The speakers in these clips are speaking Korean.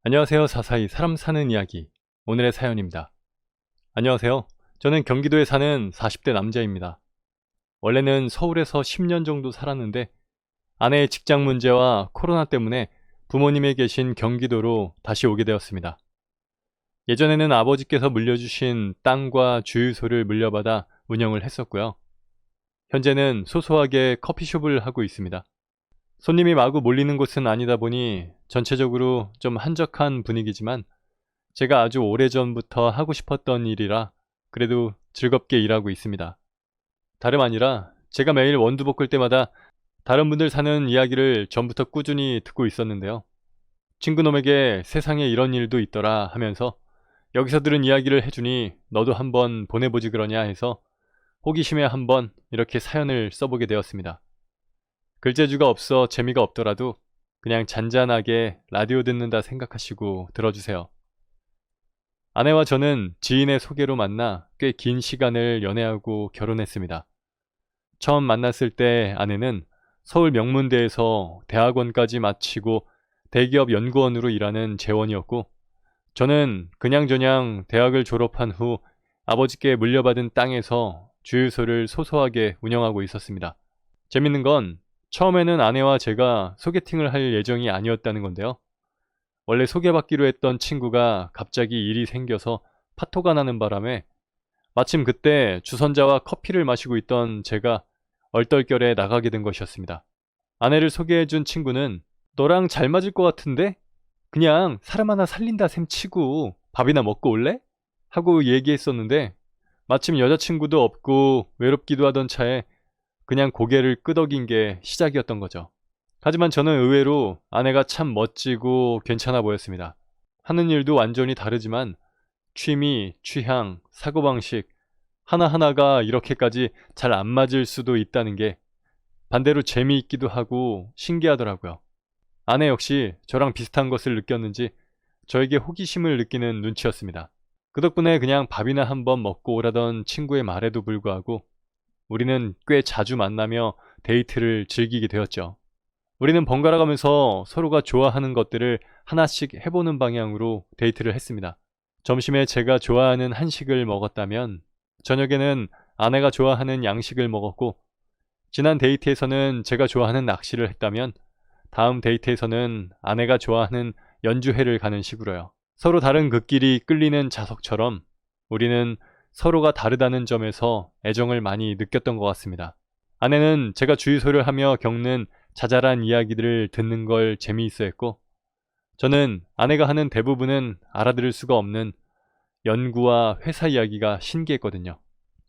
안녕하세요. 사사이 사람 사는 이야기 오늘의 사연입니다. 안녕하세요. 저는 경기도에 사는 40대 남자입니다. 원래는 서울에서 10년 정도 살았는데 아내의 직장 문제와 코로나 때문에 부모님이 계신 경기도로 다시 오게 되었습니다. 예전에는 아버지께서 물려주신 땅과 주유소를 물려받아 운영을 했었고요. 현재는 소소하게 커피숍을 하고 있습니다. 손님이 마구 몰리는 곳은 아니다 보니 전체적으로 좀 한적한 분위기지만 제가 아주 오래전부터 하고 싶었던 일이라 그래도 즐겁게 일하고 있습니다. 다름 아니라 제가 매일 원두 볶을 때마다 다른 분들 사는 이야기를 전부터 꾸준히 듣고 있었는데요. 친구놈에게 세상에 이런 일도 있더라 하면서 여기서 들은 이야기를 해주니 너도 한번 보내보지 그러냐 해서 호기심에 한번 이렇게 사연을 써보게 되었습니다. 글재주가 없어 재미가 없더라도 그냥 잔잔하게 라디오 듣는다 생각하시고 들어주세요. 아내와 저는 지인의 소개로 만나 꽤 긴 시간을 연애하고 결혼했습니다. 처음 만났을 때 아내는 서울 명문대에서 대학원까지 마치고 대기업 연구원으로 일하는 재원이었고, 저는 그냥저냥 대학을 졸업한 후 아버지께 물려받은 땅에서 주유소를 소소하게 운영하고 있었습니다. 재밌는 건 처음에는 아내와 제가 소개팅을 할 예정이 아니었다는 건데요. 원래 소개받기로 했던 친구가 갑자기 일이 생겨서 파토가 나는 바람에 마침 그때 주선자와 커피를 마시고 있던 제가 얼떨결에 나가게 된 것이었습니다. 아내를 소개해준 친구는 너랑 잘 맞을 것 같은데? 그냥 사람 하나 살린다 셈 치고 밥이나 먹고 올래? 하고 얘기했었는데 마침 여자친구도 없고 외롭기도 하던 차에 그냥 고개를 끄덕인 게 시작이었던 거죠. 하지만 저는 의외로 아내가 참 멋지고 괜찮아 보였습니다. 하는 일도 완전히 다르지만 취미, 취향, 사고방식 하나하나가 이렇게까지 잘 안 맞을 수도 있다는 게 반대로 재미있기도 하고 신기하더라고요. 아내 역시 저랑 비슷한 것을 느꼈는지 저에게 호기심을 느끼는 눈치였습니다. 그 덕분에 그냥 밥이나 한번 먹고 오라던 친구의 말에도 불구하고 우리는 꽤 자주 만나며 데이트를 즐기게 되었죠. 우리는 번갈아 가면서 서로가 좋아하는 것들을 하나씩 해보는 방향으로 데이트를 했습니다. 점심에 제가 좋아하는 한식을 먹었다면 저녁에는 아내가 좋아하는 양식을 먹었고, 지난 데이트에서는 제가 좋아하는 낚시를 했다면 다음 데이트에서는 아내가 좋아하는 연주회를 가는 식으로요. 서로 다른 극끼리 끌리는 자석처럼 우리는 서로가 다르다는 점에서 애정을 많이 느꼈던 것 같습니다. 아내는 제가 주유소를 하며 겪는 자잘한 이야기들을 듣는 걸 재미있어 했고, 저는 아내가 하는 대부분은 알아들을 수가 없는 연구와 회사 이야기가 신기했거든요.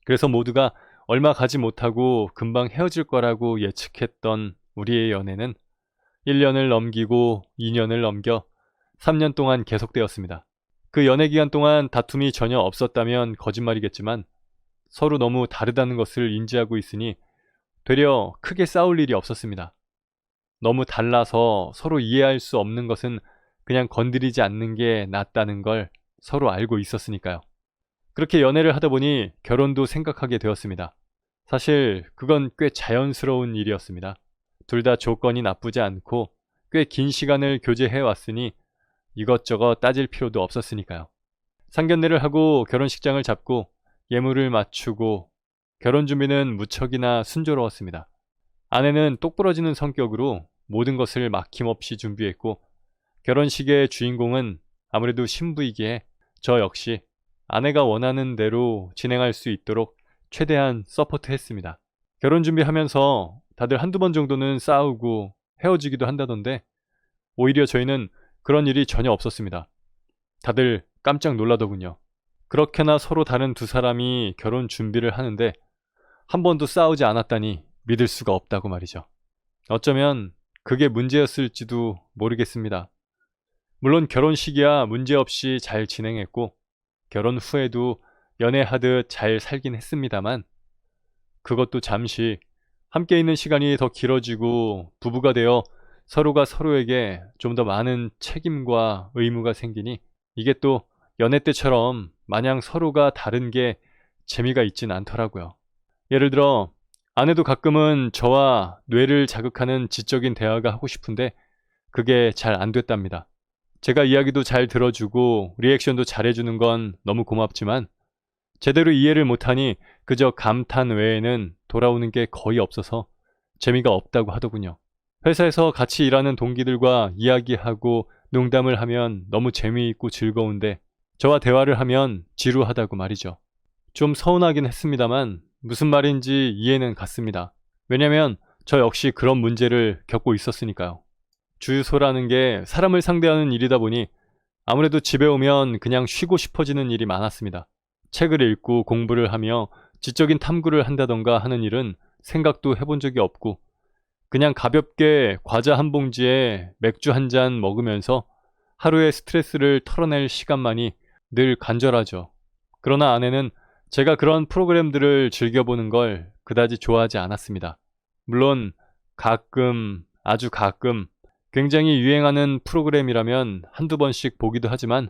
그래서 모두가 얼마 가지 못하고 금방 헤어질 거라고 예측했던 우리의 연애는 1년을 넘기고 2년을 넘겨 3년 동안 계속되었습니다. 그 연애 기간 동안 다툼이 전혀 없었다면 거짓말이겠지만 서로 너무 다르다는 것을 인지하고 있으니 되려 크게 싸울 일이 없었습니다. 너무 달라서 서로 이해할 수 없는 것은 그냥 건드리지 않는 게 낫다는 걸 서로 알고 있었으니까요. 그렇게 연애를 하다 보니 결혼도 생각하게 되었습니다. 사실 그건 꽤 자연스러운 일이었습니다. 둘 다 조건이 나쁘지 않고 꽤 긴 시간을 교제해 왔으니 이것저것 따질 필요도 없었으니까요. 상견례를 하고 결혼식장을 잡고 예물을 맞추고 결혼 준비는 무척이나 순조로웠습니다. 아내는 똑부러지는 성격으로 모든 것을 막힘없이 준비했고, 결혼식의 주인공은 아무래도 신부이기에 저 역시 아내가 원하는 대로 진행할 수 있도록 최대한 서포트했습니다. 결혼 준비하면서 다들 한두 번 정도는 싸우고 헤어지기도 한다던데 오히려 저희는 그런 일이 전혀 없었습니다. 다들 깜짝 놀라더군요. 그렇게나 서로 다른 두 사람이 결혼 준비를 하는데 한 번도 싸우지 않았다니 믿을 수가 없다고 말이죠. 어쩌면 그게 문제였을지도 모르겠습니다. 물론 결혼식이야 문제없이 잘 진행했고 결혼 후에도 연애하듯 잘 살긴 했습니다만 그것도 잠시 함께 있는 시간이 더 길어지고 부부가 되어 서로가 서로에게 좀 더 많은 책임과 의무가 생기니 이게 또 연애 때처럼 마냥 서로가 다른 게 재미가 있진 않더라고요. 예를 들어 아내도 가끔은 저와 뇌를 자극하는 지적인 대화가 하고 싶은데 그게 잘 안 됐답니다. 제가 이야기도 잘 들어주고 리액션도 잘해주는 건 너무 고맙지만 제대로 이해를 못하니 그저 감탄 외에는 돌아오는 게 거의 없어서 재미가 없다고 하더군요. 회사에서 같이 일하는 동기들과 이야기하고 농담을 하면 너무 재미있고 즐거운데 저와 대화를 하면 지루하다고 말이죠. 좀 서운하긴 했습니다만 무슨 말인지 이해는 갔습니다. 왜냐면 저 역시 그런 문제를 겪고 있었으니까요. 주유소라는 게 사람을 상대하는 일이다 보니 아무래도 집에 오면 그냥 쉬고 싶어지는 일이 많았습니다. 책을 읽고 공부를 하며 지적인 탐구를 한다던가 하는 일은 생각도 해본 적이 없고 그냥 가볍게 과자 한 봉지에 맥주 한 잔 먹으면서 하루의 스트레스를 털어낼 시간만이 늘 간절하죠. 그러나 아내는 제가 그런 프로그램들을 즐겨보는 걸 그다지 좋아하지 않았습니다. 물론 가끔, 아주 가끔 굉장히 유행하는 프로그램이라면 한두 번씩 보기도 하지만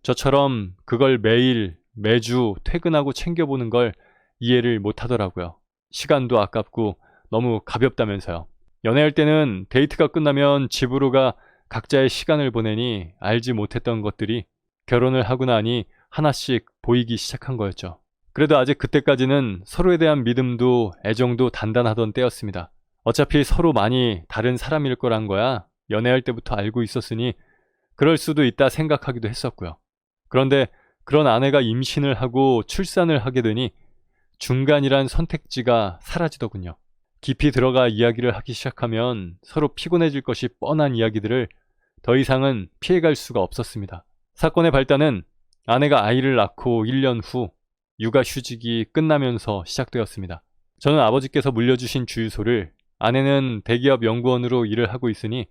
저처럼 그걸 매일, 매주 퇴근하고 챙겨보는 걸 이해를 못하더라고요. 시간도 아깝고 너무 가볍다면서요. 연애할 때는 데이트가 끝나면 집으로 가 각자의 시간을 보내니 알지 못했던 것들이 결혼을 하고 나니 하나씩 보이기 시작한 거였죠. 그래도 아직 그때까지는 서로에 대한 믿음도 애정도 단단하던 때였습니다. 어차피 서로 많이 다른 사람일 거란 거야 연애할 때부터 알고 있었으니 그럴 수도 있다 생각하기도 했었고요. 그런데 그런 아내가 임신을 하고 출산을 하게 되니 중간이란 선택지가 사라지더군요. 깊이 들어가 이야기를 하기 시작하면 서로 피곤해질 것이 뻔한 이야기들을 더 이상은 피해갈 수가 없었습니다. 사건의 발단은 아내가 아이를 낳고 1년 후 육아휴직이 끝나면서 시작되었습니다. 저는 아버지께서 물려주신 주유소를, 아내는 대기업 연구원으로 일을 하고 있으니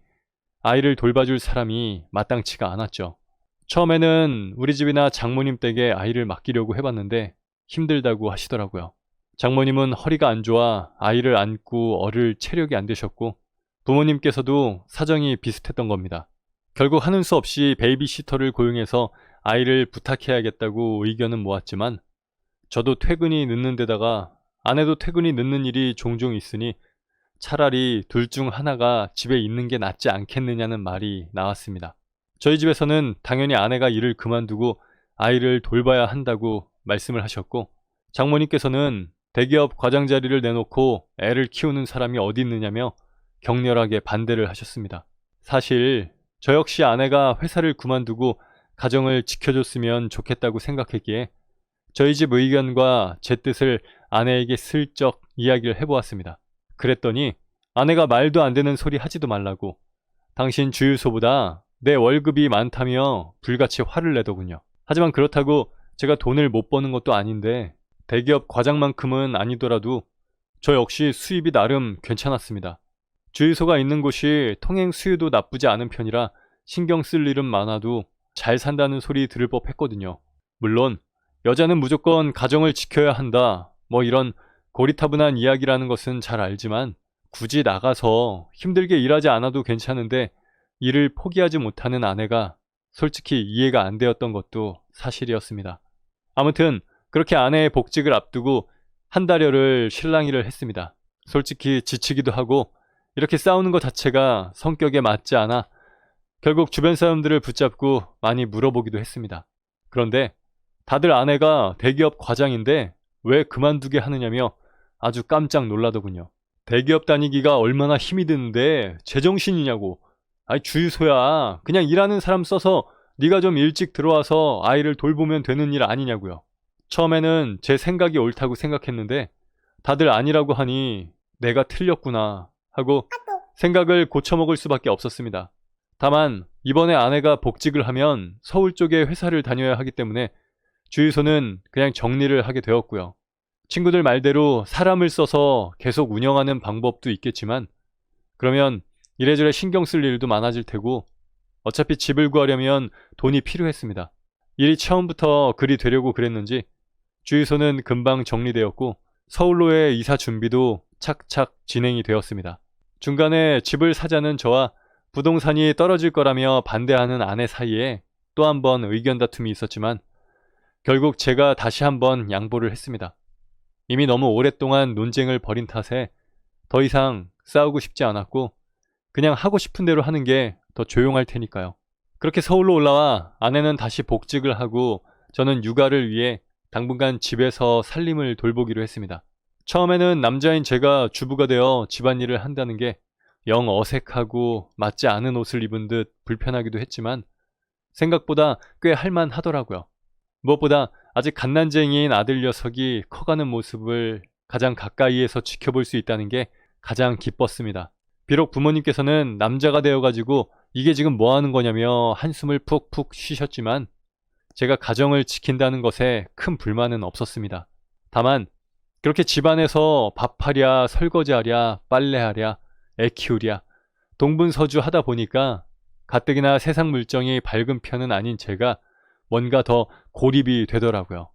아이를 돌봐줄 사람이 마땅치가 않았죠. 처음에는 우리 집이나 장모님 댁에 아이를 맡기려고 해봤는데 힘들다고 하시더라고요. 장모님은 허리가 안 좋아 아이를 안고 어를 체력이 안 되셨고 부모님께서도 사정이 비슷했던 겁니다. 결국 하는 수 없이 베이비시터를 고용해서 아이를 부탁해야겠다고 의견은 모았지만 저도 퇴근이 늦는 데다가 아내도 퇴근이 늦는 일이 종종 있으니 차라리 둘 중 하나가 집에 있는 게 낫지 않겠느냐는 말이 나왔습니다. 저희 집에서는 당연히 아내가 일을 그만두고 아이를 돌봐야 한다고 말씀을 하셨고 장모님께서는 대기업 과장 자리를 내놓고 애를 키우는 사람이 어디 있느냐며 격렬하게 반대를 하셨습니다. 사실 저 역시 아내가 회사를 그만두고 가정을 지켜줬으면 좋겠다고 생각했기에 저희 집 의견과 제 뜻을 아내에게 슬쩍 이야기를 해보았습니다. 그랬더니 아내가 말도 안 되는 소리 하지도 말라고 당신 주유소보다 내 월급이 많다며 불같이 화를 내더군요. 하지만 그렇다고 제가 돈을 못 버는 것도 아닌데 대기업 과장만큼은 아니더라도 저 역시 수입이 나름 괜찮았습니다. 주유소가 있는 곳이 통행 수요도 나쁘지 않은 편이라 신경 쓸 일은 많아도 잘 산다는 소리 들을 법했거든요. 물론 여자는 무조건 가정을 지켜야 한다 뭐 이런 고리타분한 이야기라는 것은 잘 알지만 굳이 나가서 힘들게 일하지 않아도 괜찮은데 일을 포기하지 못하는 아내가 솔직히 이해가 안 되었던 것도 사실이었습니다. 아무튼 그렇게 아내의 복직을 앞두고 한 달여를 실랑이를 했습니다. 솔직히 지치기도 하고 이렇게 싸우는 것 자체가 성격에 맞지 않아 결국 주변 사람들을 붙잡고 많이 물어보기도 했습니다. 그런데 다들 아내가 대기업 과장인데 왜 그만두게 하느냐며 아주 깜짝 놀라더군요. 대기업 다니기가 얼마나 힘이 드는데 제정신이냐고. 아이 주유소야. 그냥 일하는 사람 써서 네가 좀 일찍 들어와서 아이를 돌보면 되는 일 아니냐고요. 처음에는 제 생각이 옳다고 생각했는데 다들 아니라고 하니 내가 틀렸구나 하고 생각을 고쳐먹을 수밖에 없었습니다. 다만 이번에 아내가 복직을 하면 서울 쪽에 회사를 다녀야 하기 때문에 주유소는 그냥 정리를 하게 되었고요. 친구들 말대로 사람을 써서 계속 운영하는 방법도 있겠지만 그러면 이래저래 신경 쓸 일도 많아질 테고 어차피 집을 구하려면 돈이 필요했습니다. 일이 처음부터 그리 되려고 그랬는지 주유소는 금방 정리되었고 서울로의 이사 준비도 착착 진행이 되었습니다. 중간에 집을 사자는 저와 부동산이 떨어질 거라며 반대하는 아내 사이에 또 한 번 의견 다툼이 있었지만 결국 제가 다시 한번 양보를 했습니다. 이미 너무 오랫동안 논쟁을 벌인 탓에 더 이상 싸우고 싶지 않았고 그냥 하고 싶은 대로 하는 게 더 조용할 테니까요. 그렇게 서울로 올라와 아내는 다시 복직을 하고 저는 육아를 위해 당분간 집에서 살림을 돌보기로 했습니다. 처음에는 남자인 제가 주부가 되어 집안일을 한다는 게 영 어색하고 맞지 않은 옷을 입은 듯 불편하기도 했지만 생각보다 꽤 할만하더라고요. 무엇보다 아직 갓난쟁이인 아들 녀석이 커가는 모습을 가장 가까이에서 지켜볼 수 있다는 게 가장 기뻤습니다. 비록 부모님께서는 남자가 되어가지고 이게 지금 뭐 하는 거냐며 한숨을 푹푹 쉬셨지만 제가 가정을 지킨다는 것에 큰 불만은 없었습니다. 다만 그렇게 집안에서 밥하랴, 설거지하랴, 빨래하랴, 애 키우랴, 동분서주 하다 보니까 가뜩이나 세상 물정이 밝은 편은 아닌 제가 뭔가 더 고립이 되더라고요.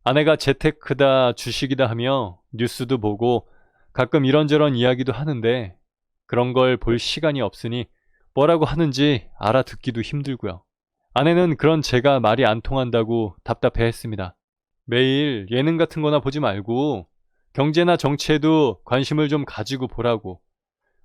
아내가 재테크다, 주식이다 하며 뉴스도 보고 가끔 이런저런 이야기도 하는데 그런 걸 볼 시간이 없으니 뭐라고 하는지 알아듣기도 힘들고요. 아내는 그런 제가 말이 안 통한다고 답답해했습니다. 매일 예능 같은 거나 보지 말고 경제나 정치에도 관심을 좀 가지고 보라고.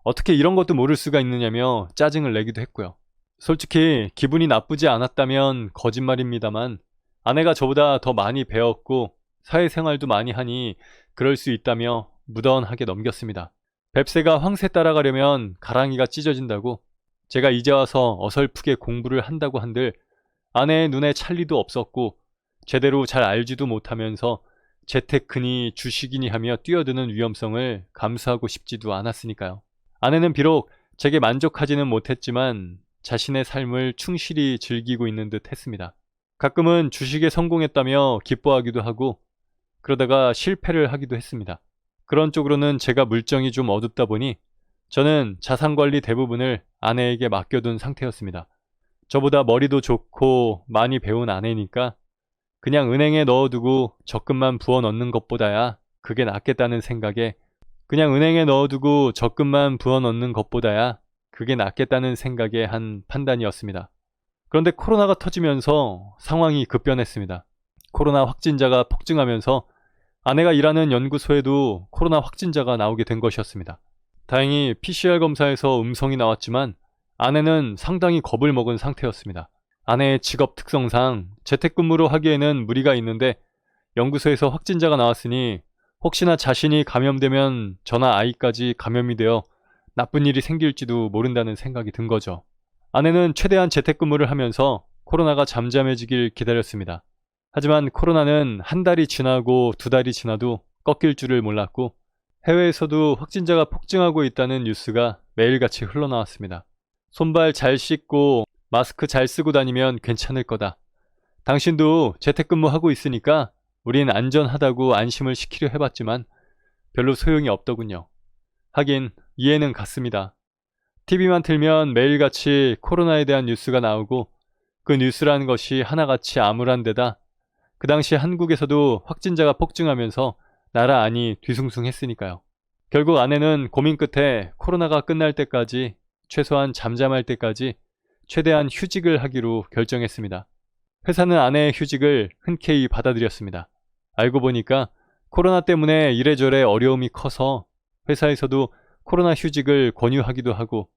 어떻게 이런 것도 모를 수가 있느냐며 짜증을 내기도 했고요. 솔직히 기분이 나쁘지 않았다면 거짓말입니다만 아내가 저보다 더 많이 배웠고 사회생활도 많이 하니 그럴 수 있다며 무던하게 넘겼습니다. 뱁새가 황새 따라가려면 가랑이가 찢어진다고 제가 이제 와서 어설프게 공부를 한다고 한들 아내의 눈에 찰 리도 없었고 제대로 잘 알지도 못하면서 재테크니 주식이니 하며 뛰어드는 위험성을 감수하고 싶지도 않았으니까요. 아내는 비록 제게 만족하지는 못했지만 자신의 삶을 충실히 즐기고 있는 듯 했습니다. 가끔은 주식에 성공했다며 기뻐하기도 하고 그러다가 실패를 하기도 했습니다. 그런 쪽으로는 제가 물정이 좀 어둡다 보니 저는 자산관리 대부분을 아내에게 맡겨둔 상태였습니다. 저보다 머리도 좋고 많이 배운 아내니까 그냥 은행에 넣어두고 적금만 부어 넣는 것보다야 그게 낫겠다는 생각에 한 판단이었습니다. 그런데 코로나가 터지면서 상황이 급변했습니다. 코로나 확진자가 폭증하면서 아내가 일하는 연구소에도 코로나 확진자가 나오게 된 것이었습니다. 다행히 PCR 검사에서 음성이 나왔지만 아내는 상당히 겁을 먹은 상태였습니다. 아내의 직업 특성상 재택근무로 하기에는 무리가 있는데 연구소에서 확진자가 나왔으니 혹시나 자신이 감염되면 저나 아이까지 감염이 되어 나쁜 일이 생길지도 모른다는 생각이 든 거죠. 아내는 최대한 재택근무를 하면서 코로나가 잠잠해지길 기다렸습니다. 하지만 코로나는 한 달이 지나고 두 달이 지나도 꺾일 줄을 몰랐고 해외에서도 확진자가 폭증하고 있다는 뉴스가 매일같이 흘러나왔습니다. 손발 잘 씻고 마스크 잘 쓰고 다니면 괜찮을 거다. 당신도 재택근무하고 있으니까 우린 안전하다고 안심을 시키려 해봤지만 별로 소용이 없더군요. 하긴 이해는 갔습니다. TV만 틀면 매일같이 코로나에 대한 뉴스가 나오고 그 뉴스라는 것이 하나같이 암울한 데다 그 당시 한국에서도 확진자가 폭증하면서 나라 안이 뒤숭숭했으니까요. 결국 아내는 고민 끝에 코로나가 끝날 때까지 최소한 잠잠할 때까지 최대한 휴직을 하기로 결정했습니다. 회사는 아내의 휴직을 흔쾌히 받아들였습니다. 알고 보니까 코로나 때문에 이래저래 어려움이 커서 회사에서도 코로나 휴직을 권유하기도 하고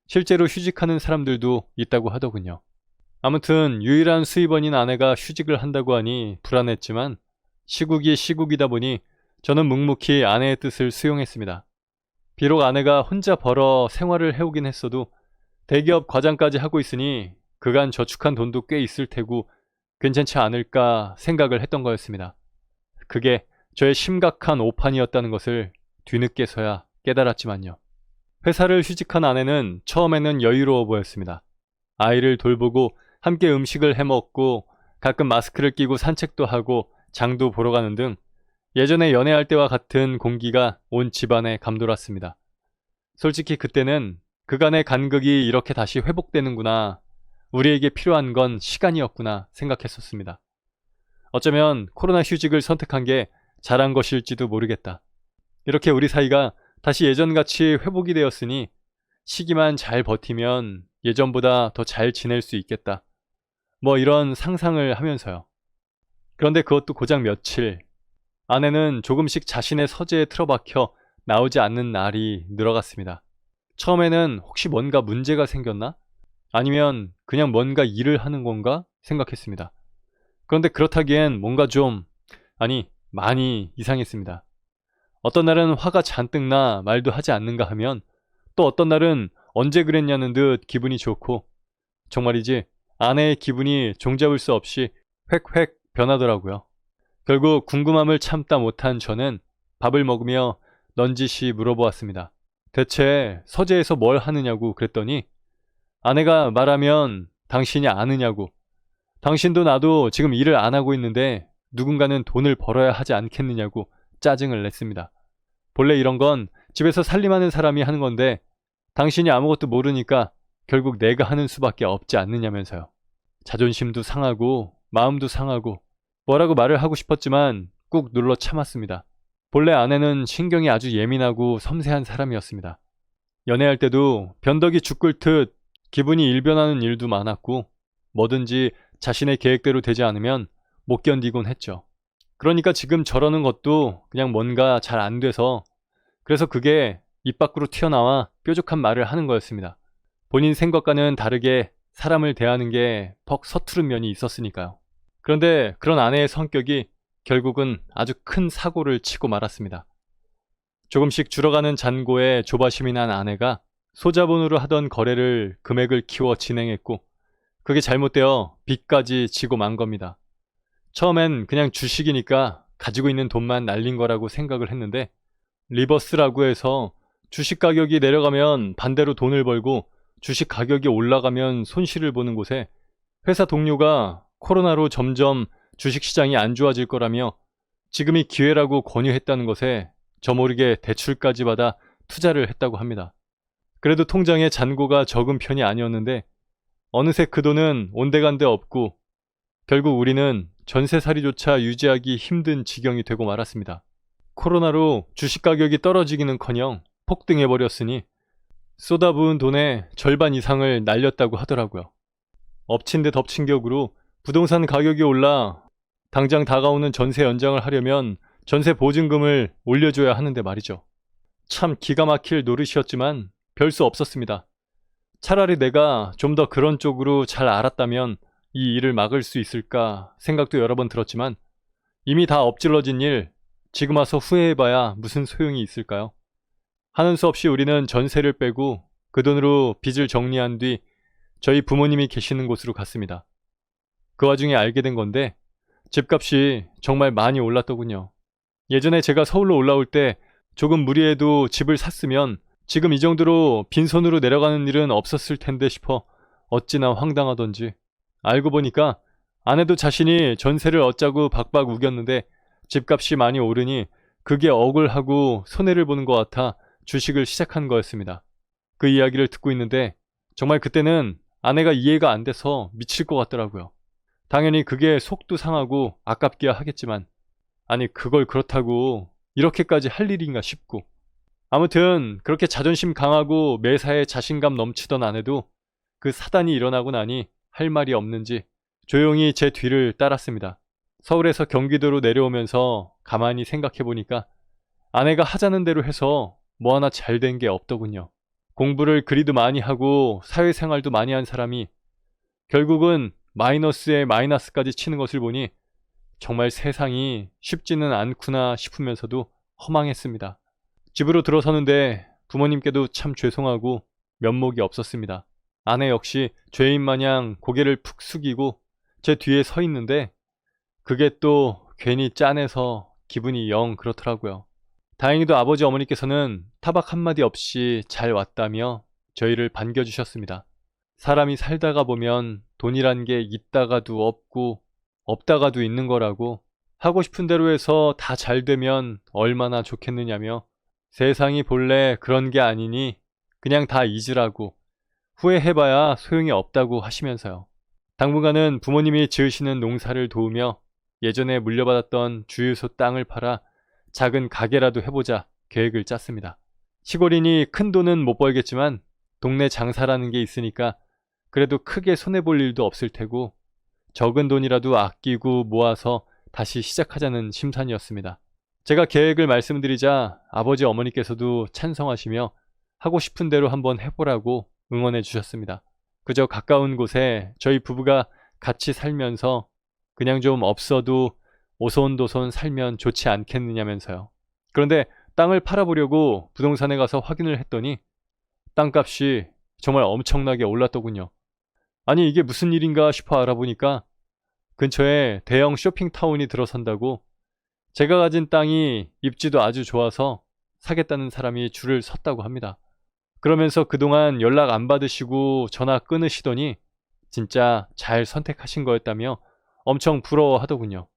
실제로 휴직하는 사람들도 있다고 하더군요. 아무튼 유일한 수입원인 아내가 휴직을 한다고 하니 불안했지만 시국이 시국이다 보니 저는 묵묵히 아내의 뜻을 수용했습니다. 비록 아내가 혼자 벌어 생활을 해오긴 했어도 대기업 과장까지 하고 있으니 그간 저축한 돈도 꽤 있을 테고 괜찮지 않을까 생각을 했던 거였습니다. 그게 저의 심각한 오판이었다는 것을 뒤늦게서야 깨달았지만요. 회사를 휴직한 아내는 처음에는 여유로워 보였습니다. 아이를 돌보고 함께 음식을 해먹고 가끔 마스크를 끼고 산책도 하고 장도 보러 가는 등 예전에 연애할 때와 같은 공기가 온 집안에 감돌았습니다. 솔직히 그때는 그간의 간극이 이렇게 다시 회복되는구나, 우리에게 필요한 건 시간이었구나 생각했었습니다. 어쩌면 코로나 휴직을 선택한 게 잘한 것일지도 모르겠다. 이렇게 우리 사이가 다시 예전같이 회복이 되었으니 시기만 잘 버티면 예전보다 더 잘 지낼 수 있겠다. 뭐 이런 상상을 하면서요. 그런데 그것도 고작 며칠. 아내는 조금씩 자신의 서재에 틀어박혀 나오지 않는 날이 늘어갔습니다. 처음에는 혹시 뭔가 문제가 생겼나? 아니면 그냥 뭔가 일을 하는 건가 생각했습니다. 그런데 그렇다기엔 뭔가 좀, 아니, 많이 이상했습니다. 어떤 날은 화가 잔뜩 나 말도 하지 않는가 하면 또 어떤 날은 언제 그랬냐는 듯 기분이 좋고 정말이지 아내의 기분이 종잡을 수 없이 획획 변하더라고요. 결국 궁금함을 참다 못한 저는 밥을 먹으며 넌지시 물어보았습니다. 대체 서재에서 뭘 하느냐고 그랬더니 아내가 말하면 당신이 아느냐고, 당신도 나도 지금 일을 안 하고 있는데 누군가는 돈을 벌어야 하지 않겠느냐고 짜증을 냈습니다. 본래 이런 건 집에서 살림하는 사람이 하는 건데 당신이 아무것도 모르니까 결국 내가 하는 수밖에 없지 않느냐면서요. 자존심도 상하고 마음도 상하고 뭐라고 말을 하고 싶었지만 꾹 눌러 참았습니다. 본래 아내는 신경이 아주 예민하고 섬세한 사람이었습니다. 연애할 때도 변덕이 죽 끓듯 기분이 일변하는 일도 많았고 뭐든지 자신의 계획대로 되지 않으면 못 견디곤 했죠. 그러니까 지금 저러는 것도 그냥 뭔가 잘 안 돼서, 그래서 그게 입 밖으로 튀어나와 뾰족한 말을 하는 거였습니다. 본인 생각과는 다르게 사람을 대하는 게 퍽 서투른 면이 있었으니까요. 그런데 그런 아내의 성격이 결국은 아주 큰 사고를 치고 말았습니다. 조금씩 줄어가는 잔고에 조바심이 난 아내가 소자본으로 하던 거래를 금액을 키워 진행했고 그게 잘못되어 빚까지 지고 만 겁니다. 처음엔 그냥 주식이니까 가지고 있는 돈만 날린 거라고 생각을 했는데 리버스라고 해서 주식 가격이 내려가면 반대로 돈을 벌고 주식 가격이 올라가면 손실을 보는 곳에 회사 동료가 코로나로 점점 주식시장이 안 좋아질 거라며 지금이 기회라고 권유했다는 것에 저 모르게 대출까지 받아 투자를 했다고 합니다. 그래도 통장에 잔고가 적은 편이 아니었는데 어느새 그 돈은 온데간데 없고 결국 우리는 전세살이조차 유지하기 힘든 지경이 되고 말았습니다. 코로나로 주식 가격이 떨어지기는커녕 폭등해버렸으니 쏟아부은 돈의 절반 이상을 날렸다고 하더라고요. 엎친 데 덮친 격으로 부동산 가격이 올라 당장 다가오는 전세 연장을 하려면 전세 보증금을 올려줘야 하는데 말이죠. 참 기가 막힐 노릇이었지만 별 수 없었습니다. 차라리 내가 좀 더 그런 쪽으로 잘 알았다면 이 일을 막을 수 있을까 생각도 여러 번 들었지만 이미 다 엎질러진 일, 지금 와서 후회해봐야 무슨 소용이 있을까요? 하는 수 없이 우리는 전세를 빼고 그 돈으로 빚을 정리한 뒤 저희 부모님이 계시는 곳으로 갔습니다. 그 와중에 알게 된 건데 집값이 정말 많이 올랐더군요. 예전에 제가 서울로 올라올 때 조금 무리해도 집을 샀으면 지금 이 정도로 빈손으로 내려가는 일은 없었을 텐데 싶어 어찌나 황당하던지. 알고 보니까 아내도 자신이 전세를 얻자고 박박 우겼는데 집값이 많이 오르니 그게 억울하고 손해를 보는 것 같아 주식을 시작한 거였습니다. 그 이야기를 듣고 있는데 정말 그때는 아내가 이해가 안 돼서 미칠 것 같더라고요. 당연히 그게 속도 상하고 아깝기야 하겠지만 아니 그걸 그렇다고 이렇게까지 할 일인가 싶고, 아무튼 그렇게 자존심 강하고 매사에 자신감 넘치던 아내도 그 사단이 일어나고 나니 할 말이 없는지 조용히 제 뒤를 따랐습니다. 서울에서 경기도로 내려오면서 가만히 생각해보니까 아내가 하자는 대로 해서 뭐 하나 잘 된 게 없더군요. 공부를 그리도 많이 하고 사회생활도 많이 한 사람이 결국은 마이너스에 마이너스까지 치는 것을 보니 정말 세상이 쉽지는 않구나 싶으면서도 허망했습니다. 집으로 들어서는데 부모님께도 참 죄송하고 면목이 없었습니다. 아내 역시 죄인 마냥 고개를 푹 숙이고 제 뒤에 서 있는데 그게 또 괜히 짠해서 기분이 영 그렇더라고요. 다행히도 아버지 어머니께서는 타박 한마디 없이 잘 왔다며 저희를 반겨주셨습니다. 사람이 살다가 보면 돈이란 게 있다가도 없고 없다가도 있는 거라고, 하고 싶은 대로 해서 다 잘 되면 얼마나 좋겠느냐며 세상이 본래 그런 게 아니니 그냥 다 잊으라고, 후회해봐야 소용이 없다고 하시면서요. 당분간은 부모님이 지으시는 농사를 도우며 예전에 물려받았던 주유소 땅을 팔아 작은 가게라도 해보자 계획을 짰습니다. 시골이니 큰 돈은 못 벌겠지만 동네 장사라는 게 있으니까 그래도 크게 손해볼 일도 없을 테고 적은 돈이라도 아끼고 모아서 다시 시작하자는 심산이었습니다. 제가 계획을 말씀드리자 아버지 어머니께서도 찬성하시며 하고 싶은 대로 한번 해보라고 응원해 주셨습니다. 그저 가까운 곳에 저희 부부가 같이 살면서 그냥 좀 없어도 오손도손 살면 좋지 않겠느냐면서요. 그런데 땅을 팔아보려고 부동산에 가서 확인을 했더니 땅값이 정말 엄청나게 올랐더군요. 아니 이게 무슨 일인가 싶어 알아보니까 근처에 대형 쇼핑타운이 들어선다고 제가 가진 땅이 입지도 아주 좋아서 사겠다는 사람이 줄을 섰다고 합니다. 그러면서 그동안 연락 안 받으시고 전화 끊으시더니 진짜 잘 선택하신 거였다며 엄청 부러워하더군요.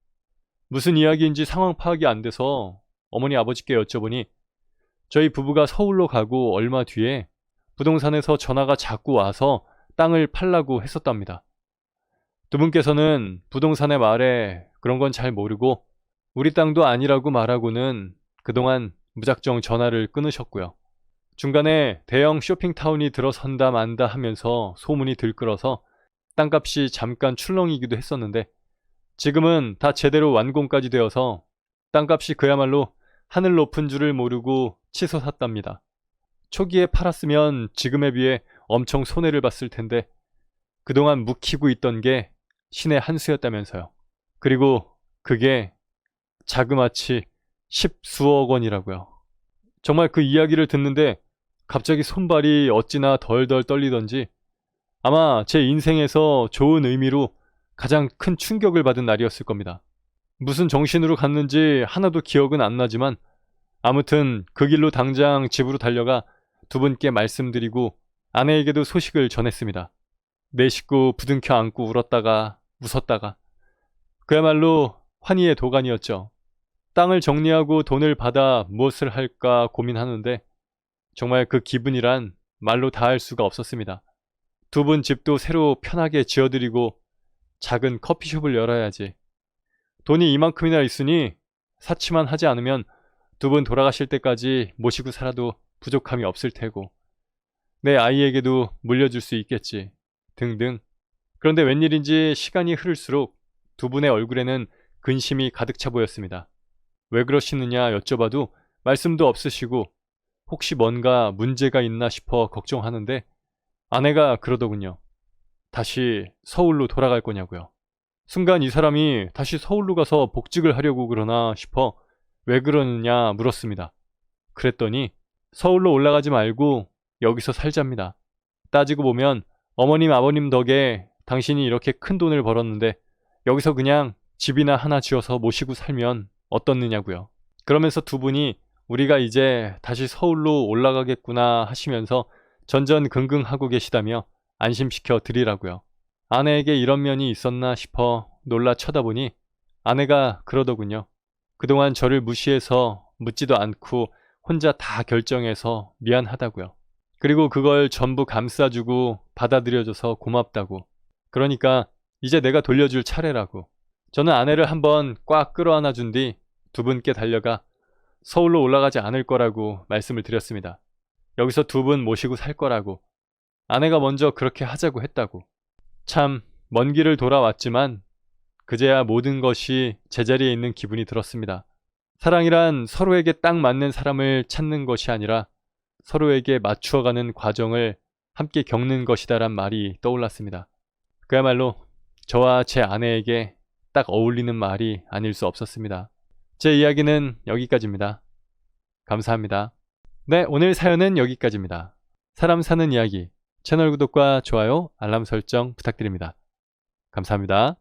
무슨 이야기인지 상황 파악이 안 돼서 어머니 아버지께 여쭤보니 저희 부부가 서울로 가고 얼마 뒤에 부동산에서 전화가 자꾸 와서 땅을 팔라고 했었답니다. 두 분께서는 부동산의 말에 그런 건 잘 모르고 우리 땅도 아니라고 말하고는 그동안 무작정 전화를 끊으셨고요. 중간에 대형 쇼핑타운이 들어선다 만다 하면서 소문이 들끓어서 땅값이 잠깐 출렁이기도 했었는데 지금은 다 제대로 완공까지 되어서 땅값이 그야말로 하늘 높은 줄을 모르고 치솟았답니다. 초기에 팔았으면 지금에 비해 엄청 손해를 봤을 텐데 그동안 묵히고 있던 게 신의 한 수였다면서요. 그리고 그게 자그마치 10수억 원이라고요. 정말 그 이야기를 듣는데 갑자기 손발이 어찌나 덜덜 떨리던지 아마 제 인생에서 좋은 의미로 가장 큰 충격을 받은 날이었을 겁니다. 무슨 정신으로 갔는지 하나도 기억은 안 나지만 아무튼 그 길로 당장 집으로 달려가 두 분께 말씀드리고 아내에게도 소식을 전했습니다. 내 식구 부둥켜 안고 울었다가 웃었다가 그야말로 환희의 도가니였죠. 땅을 정리하고 돈을 받아 무엇을 할까 고민하는데 정말 그 기분이란 말로 다할 수가 없었습니다. 두 분 집도 새로 편하게 지어드리고 작은 커피숍을 열어야지. 돈이 이만큼이나 있으니 사치만 하지 않으면 두 분 돌아가실 때까지 모시고 살아도 부족함이 없을 테고 내 아이에게도 물려줄 수 있겠지. 등등. 그런데 웬일인지 시간이 흐를수록 두 분의 얼굴에는 근심이 가득 차 보였습니다. 왜 그러시느냐 여쭤봐도 말씀도 없으시고 혹시 뭔가 문제가 있나 싶어 걱정하는데 아내가 그러더군요. 다시 서울로 돌아갈 거냐고요. 순간 이 사람이 다시 서울로 가서 복직을 하려고 그러나 싶어 왜 그러느냐 물었습니다. 그랬더니 서울로 올라가지 말고 여기서 살잡니다. 따지고 보면 어머님 아버님 덕에 당신이 이렇게 큰 돈을 벌었는데 여기서 그냥 집이나 하나 지어서 모시고 살면 어떻느냐고요. 그러면서 두 분이 우리가 이제 다시 서울로 올라가겠구나 하시면서 전전긍긍하고 계시다며 안심시켜 드리라고요. 아내에게 이런 면이 있었나 싶어 놀라 쳐다보니 아내가 그러더군요. 그동안 저를 무시해서 묻지도 않고 혼자 다 결정해서 미안하다고요. 그리고 그걸 전부 감싸주고 받아들여줘서 고맙다고. 그러니까 이제 내가 돌려줄 차례라고. 저는 아내를 한번 꽉 끌어안아 준 뒤 두 분께 달려가 서울로 올라가지 않을 거라고 말씀을 드렸습니다. 여기서 두 분 모시고 살 거라고. 아내가 먼저 그렇게 하자고 했다고. 참 먼 길을 돌아왔지만 그제야 모든 것이 제자리에 있는 기분이 들었습니다. 사랑이란 서로에게 딱 맞는 사람을 찾는 것이 아니라 서로에게 맞추어가는 과정을 함께 겪는 것이다란 말이 떠올랐습니다. 그야말로 저와 제 아내에게 딱 어울리는 말이 아닐 수 없었습니다. 제 이야기는 여기까지입니다. 감사합니다. 네, 오늘 사연은 여기까지입니다. 사람 사는 이야기, 채널 구독과 좋아요, 알람 설정 부탁드립니다. 감사합니다.